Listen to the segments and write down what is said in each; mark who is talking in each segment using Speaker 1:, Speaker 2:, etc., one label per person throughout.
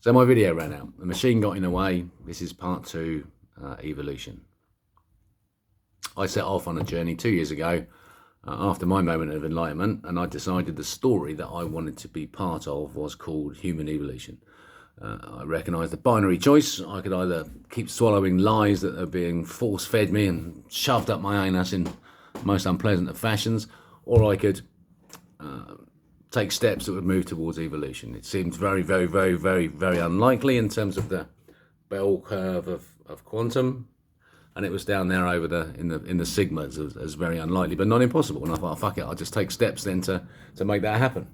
Speaker 1: So my video ran out. The machine got in the way. This is part 2, evolution. I set off on a journey 2 years ago after my moment of enlightenment, and I decided the story that I wanted to be part of was called human evolution. I recognised the binary choice. I could either keep swallowing lies that are being force-fed me and shoved up my anus in most unpleasant of fashions, or I could take steps that would move towards evolution. It seemed very, very, very, very, very unlikely in terms of the bell curve of quantum, and it was down there over in the sigmas as very unlikely, but not impossible. And I thought, fuck it, I'll just take steps then to make that happen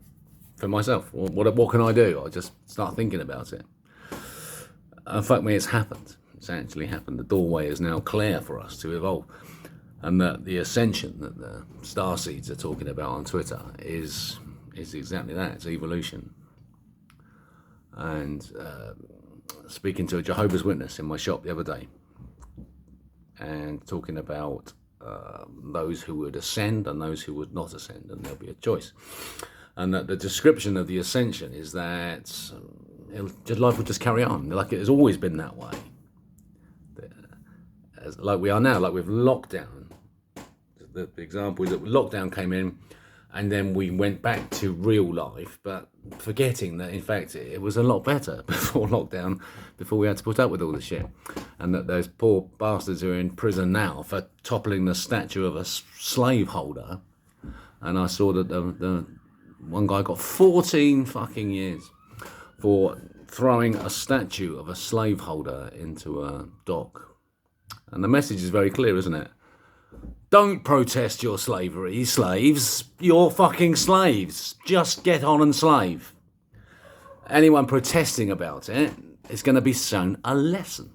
Speaker 1: for myself. What can I do? I just start thinking about it. And fuck me, it's happened. It's actually happened. The doorway is now clear for us to evolve, and that the ascension that the starseeds are talking about on Twitter is exactly that. It's evolution. And speaking to a Jehovah's Witness in my shop the other day, and talking about those who would ascend and those who would not ascend, and there'll be a choice. And that the description of the ascension is that life will just carry on, like it has always been that way. Like we are now, like with lockdown. The example is that lockdown came in, and then we went back to real life, but forgetting that, in fact, it was a lot better before lockdown, before we had to put up with all the shit. And that those poor bastards who are in prison now for toppling the statue of a slave holder. And I saw that the one guy got 14 fucking years for throwing a statue of a slave holder into a dock. And the message is very clear, isn't it? Don't protest your slavery, slaves. You're fucking slaves. Just get on and slave. Anyone protesting about it is going to be shown a lesson.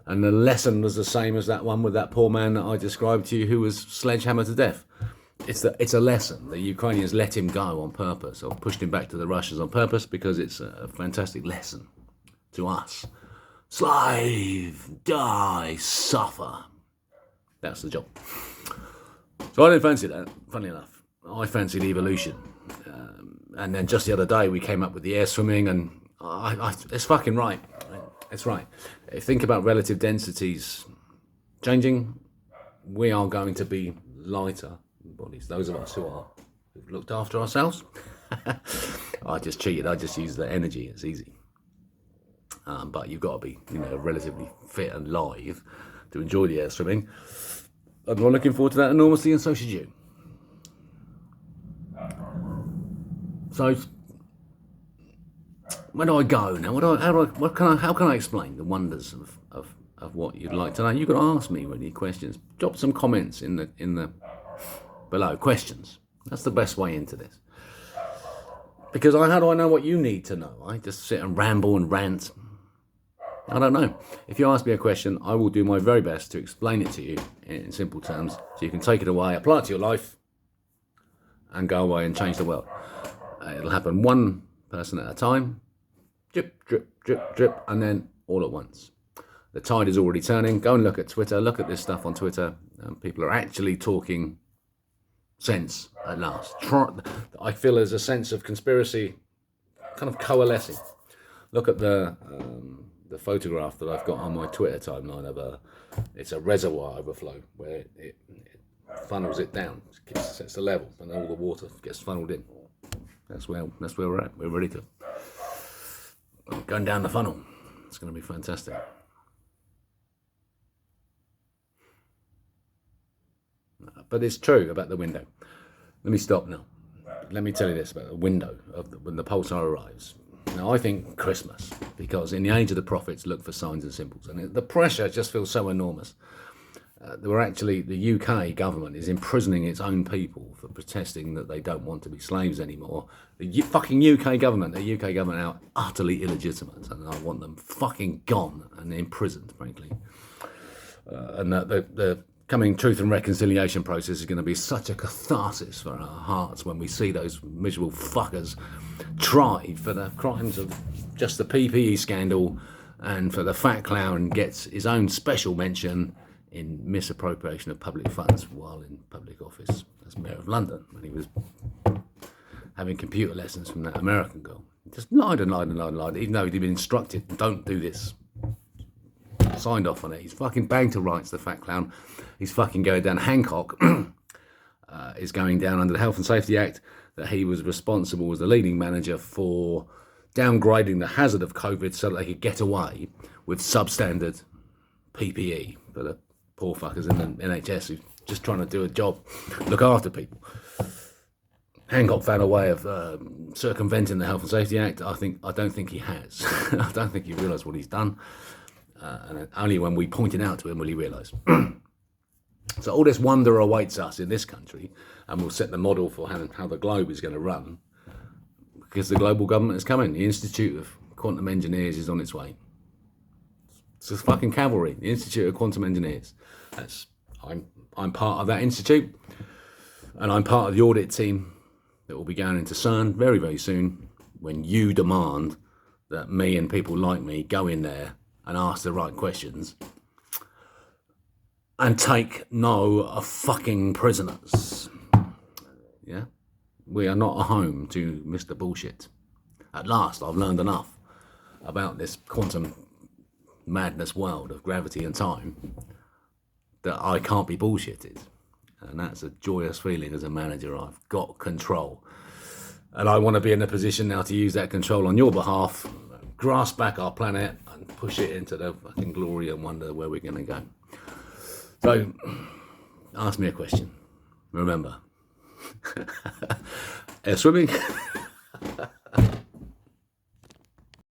Speaker 1: And the lesson was the same as that one with that poor man that I described to you who was sledgehammered to death. It's a lesson. The Ukrainians let him go on purpose, or pushed him back to the Russians on purpose, because it's a fantastic lesson to us. Slave, die, suffer. That's the job. So I didn't fancy that, funny enough. I fancied evolution. And then just the other day we came up with the air swimming, and it's fucking right. It's right. Think about relative densities changing. We are going to be lighter bodies. Those of us who've looked after ourselves. I just cheated. I just used the energy. It's easy. But you've got to be, relatively fit and live to enjoy the air swimming. I'm looking forward to that enormously, and so should you. So, where do I go now? How can I explain the wonders of what you'd like to know? You can ask me any questions. Drop some comments in the below. Questions. That's the best way into this. Because how do I know what you need to know? I just sit and ramble and rant. I don't know. If you ask me a question, I will do my very best to explain it to you in simple terms, so you can take it away, apply it to your life, and go away and change the world. It'll happen one person at a time, drip, drip, drip, drip, and then all at once. The tide is already turning. Go and look at Twitter. Look at this stuff on Twitter. People are actually talking sense at last. I feel there's a sense of conspiracy kind of coalescing. Look at the photograph that I've got on my Twitter timeline of it's a reservoir overflow where it funnels it down, sets the level, and all the water gets funneled in. That's where we're at. We're ready to going down the funnel. It's going to be fantastic. But it's true about the window. Let me stop now. Let me tell you this about the window of when the pulsar arrives. Now, I think Christmas, because in the age of the prophets, look for signs and symbols. And the pressure just feels so enormous. The UK government is imprisoning its own people for protesting that they don't want to be slaves anymore. The fucking UK government are utterly illegitimate, and I want them fucking gone and imprisoned, frankly. And the coming truth and reconciliation process is going to be such a catharsis for our hearts when we see those miserable fuckers tried for the crimes of just the PPE scandal, and for the fat clown gets his own special mention in misappropriation of public funds while in public office as Mayor of London, when he was having computer lessons from that American girl. Just lied and lied and lied and lied, even though he'd been instructed, don't do this. Signed off on it. He's fucking banged to rights, the fat clown. He's fucking going down. Hancock is going down under the Health and Safety Act, that he was responsible as the leading manager for downgrading the hazard of COVID so that they could get away with substandard PPE for the poor fuckers in the NHS who just trying to do a job, look after people. Hancock found a way of circumventing the Health and Safety Act. I don't think he has. I don't think he realised what he's done. And only when we pointed out to him will he realise. So all this wonder awaits us in this country, and we'll set the model for how the globe is going to run, because the global government is coming. The Institute of Quantum Engineers is on its way. It's just fucking cavalry. The Institute of Quantum Engineers. I'm part of that institute, and I'm part of the audit team that will be going into CERN very, very soon, when you demand that me and people like me go in there and ask the right questions and take no fucking prisoners. Yeah? We are not a home to Mr. Bullshit. At last, I've learned enough about this quantum madness world of gravity and time that I can't be bullshitted. And that's a joyous feeling as a manager. I've got control. And I want to be in a position now to use that control on your behalf, grasp back our planet and push it into the fucking glory and wonder where we're going to go. So, ask me a question. Remember, air swimming